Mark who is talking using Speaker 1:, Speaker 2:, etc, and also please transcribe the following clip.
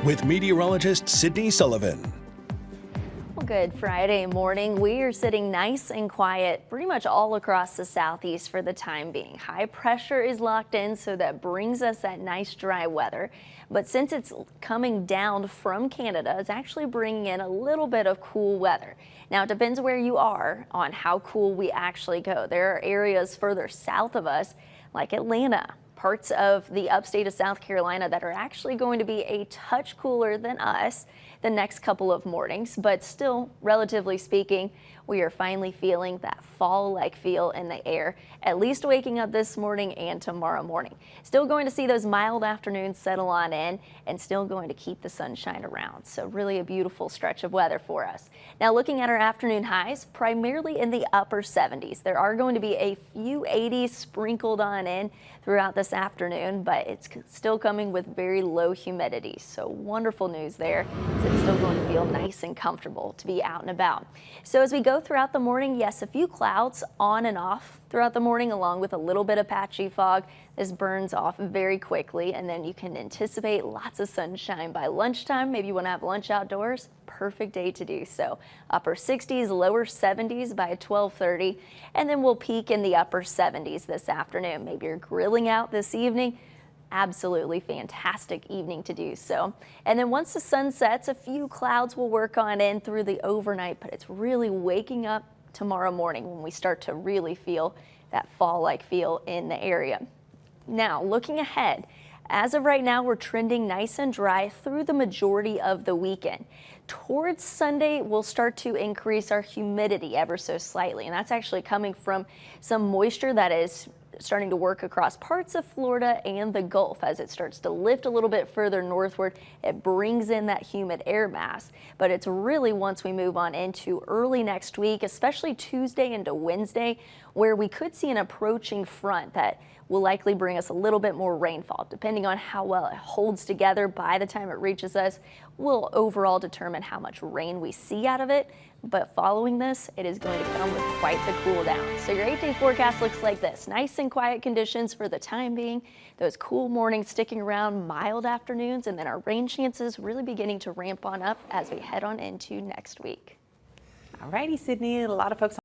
Speaker 1: with meteorologist Sydney Sullivan.
Speaker 2: Well, good Friday morning. We are sitting nice and quiet pretty much all across the southeast for the time being. High pressure is locked in, so that brings us that nice dry weather. But since it's coming down from Canada, it's actually bringing in a little bit of cool weather. Now, it depends where you are on how cool we actually go. There are areas further south of us, like Atlanta, parts of the upstate of South Carolina, that are actually going to be a touch cooler than us the next couple of mornings, but still, relatively speaking, we are finally feeling that fall-like feel in the air, at least waking up this morning and tomorrow morning. Still going to see those mild afternoons settle on in and still going to keep the sunshine around. So really a beautiful stretch of weather for us. Now looking at our afternoon highs, primarily in the upper 70s. There are going to be a few 80s sprinkled on in throughout this afternoon, but it's still coming with very low humidity. So wonderful news there. It's still going to feel nice and comfortable to be out and about. So as we go throughout the morning, yes, a few clouds on and off throughout the morning, along with a little bit of patchy fog. This burns off very quickly, and then you can anticipate lots of sunshine by lunchtime. Maybe you want to have lunch outdoors. Perfect day to do so. Upper 60s, lower 70s by 12:30, and then we'll peak in the upper 70s this afternoon. Maybe you're grilling out this evening. Absolutely fantastic evening to do so. And then once the sun sets, a few clouds will work on in through the overnight, but it's really waking up tomorrow morning when we start to really feel that fall-like feel in the area. Now, looking ahead, as of right now, we're trending nice and dry through the majority of the weekend. Towards Sunday, we'll start to increase our humidity ever so slightly, and that's actually coming from some moisture that is starting to work across parts of Florida and the Gulf. As it starts to lift a little bit further northward, it brings in that humid air mass. But it's really once we move on into early next week, especially Tuesday into Wednesday, where we could see an approaching front that will likely bring us a little bit more rainfall. Depending on how well it holds together by the time it reaches us, will overall determine how much rain we see out of it. But following this, it is going to come with quite the cool down. So your 8-day forecast looks like this. Nice and quiet conditions for the time being. Those cool mornings sticking around, mild afternoons, and then our rain chances really beginning to ramp on up as we head on into next week.
Speaker 3: All righty, Sydney. A lot of folks